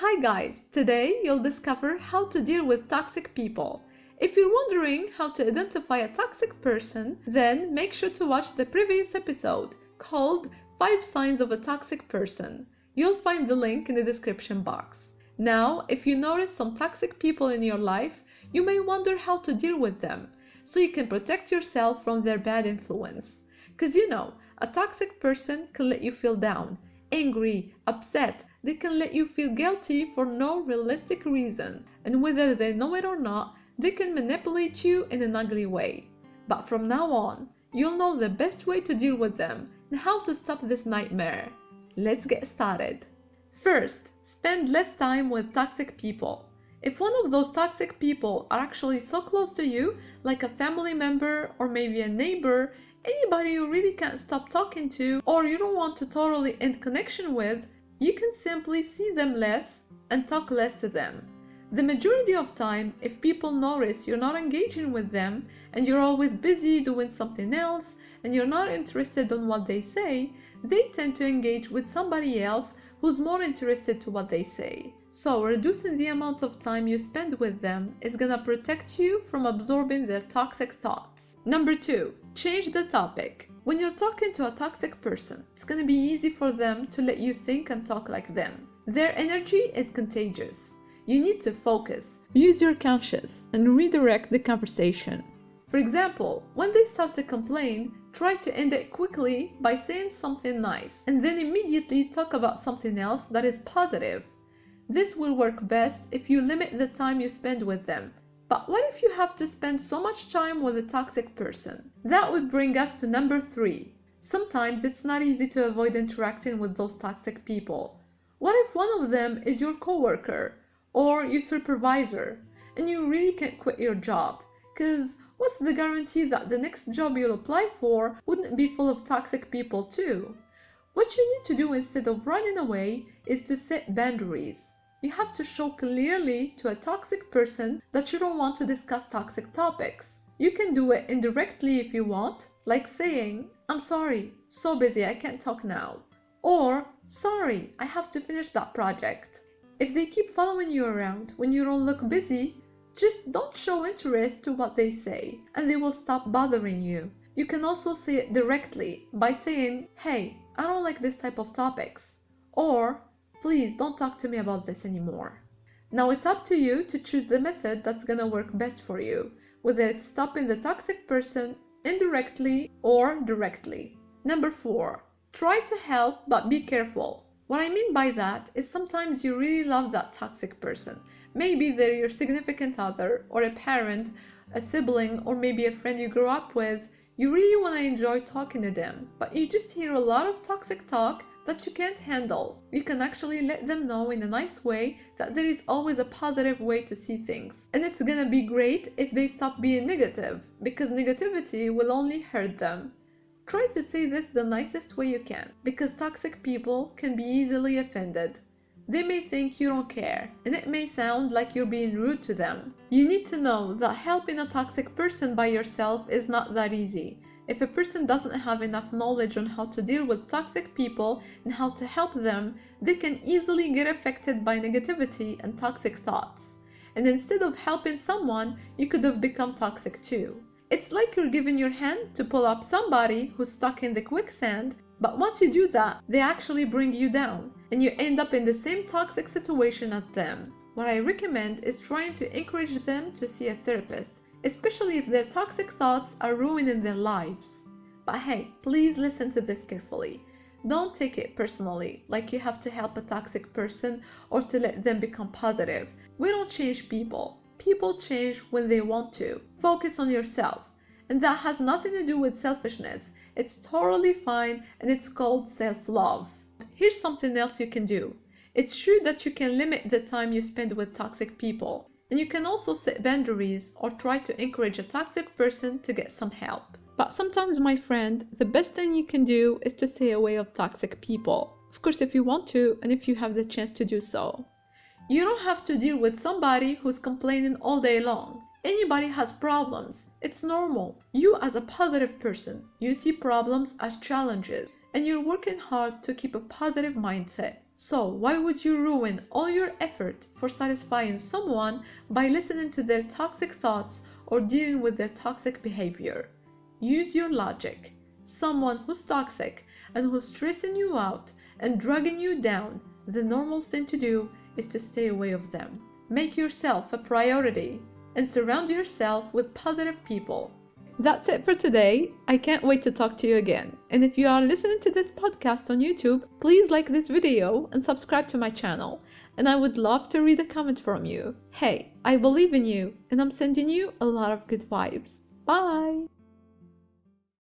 Hi guys, today you'll discover how to deal with toxic people. If you're wondering how to identify a toxic person, then make sure to watch the previous episode called 5 Signs of a Toxic Person. You'll find the link in the description box. Now, if you notice some toxic people in your life, you may wonder how to deal with them, so you can protect yourself from their bad influence. Because a toxic person can let you feel down, angry, upset. They can let you feel guilty for no realistic reason, and whether they know it or not, they can manipulate you in an ugly way. But from now on, you'll know the best way to deal with them and how to stop this nightmare. Let's get started. First, spend less time with toxic people. If one of those toxic people are actually so close to you, like a family member or maybe a neighbor, anybody you really can't stop talking to or you don't want to totally end connection with, you can simply see them less and talk less to them. The majority of time, if people notice you're not engaging with them and you're always busy doing something else and you're not interested in what they say, they tend to engage with somebody else who's more interested to what they say. So reducing the amount of time you spend with them is gonna protect you from absorbing their toxic thoughts. Number 2, change the topic. When you're talking to a toxic person, it's going to be easy for them to let you think and talk like them. Their energy is contagious. You need to focus, use your conscience, and redirect the conversation. For example, when they start to complain, try to end it quickly by saying something nice, and then immediately talk about something else that is positive. This will work best if you limit the time you spend with them. But what if you have to spend so much time with a toxic person? That would bring us to number 3. Sometimes it's not easy to avoid interacting with those toxic people. What if one of them is your coworker or your supervisor and you really can't quit your job? Because what's the guarantee that the next job you'll apply for wouldn't be full of toxic people too? What you need to do instead of running away is to set boundaries. You have to show clearly to a toxic person that you don't want to discuss toxic topics. You can do it indirectly if you want, like saying, "I'm sorry, so busy I can't talk now," or "Sorry, I have to finish that project." If they keep following you around when you don't look busy, just don't show interest to what they say, and they will stop bothering you. You can also say it directly by saying, "Hey, I don't like this type of topics," or "Please don't talk to me about this anymore." Now it's up to you to choose the method that's gonna work best for you, whether it's stopping the toxic person indirectly or directly. Number 4, try to help but be careful. What I mean by that is sometimes you really love that toxic person. Maybe they're your significant other or a parent, a sibling, or maybe a friend you grew up with. You really want to enjoy talking to them, but you just hear a lot of toxic talk that you can't handle. You can actually let them know in a nice way that there is always a positive way to see things. And it's gonna be great if they stop being negative, because negativity will only hurt them. Try to say this the nicest way you can, because toxic people can be easily offended. They may think you don't care, and it may sound like you're being rude to them. You need to know that helping a toxic person by yourself is not that easy. If a person doesn't have enough knowledge on how to deal with toxic people and how to help them, they can easily get affected by negativity and toxic thoughts. And instead of helping someone, you could have become toxic too. It's like you're giving your hand to pull up somebody who's stuck in the quicksand, but once you do that, they actually bring you down, and you end up in the same toxic situation as them. What I recommend is trying to encourage them to see a therapist, especially if their toxic thoughts are ruining their lives. But hey, please listen to this carefully. Don't take it personally, like you have to help a toxic person or to let them become positive. We don't change people. People change when they want to. Focus on yourself. And that has nothing to do with selfishness. It's totally fine, and it's called self-love. Here's something else you can do. It's true that you can limit the time you spend with toxic people. And you can also set boundaries or try to encourage a toxic person to get some help. But sometimes, my friend, the best thing you can do is to stay away of toxic people. Of course, if you want to and if you have the chance to do so. You don't have to deal with somebody who's complaining all day long. Anybody has problems. It's normal. You as a positive person, you see problems as challenges, and you're working hard to keep a positive mindset. So why would you ruin all your effort for satisfying someone by listening to their toxic thoughts or dealing with their toxic behavior? Use your logic. Someone who's toxic and who's stressing you out and dragging you down, the normal thing to do is to stay away from them. Make yourself a priority and surround yourself with positive people. That's it for today. I can't wait to talk to you again. And if you are listening to this podcast on YouTube, please like this video and subscribe to my channel. And I would love to read a comment from you. Hey, I believe in you and I'm sending you a lot of good vibes. Bye!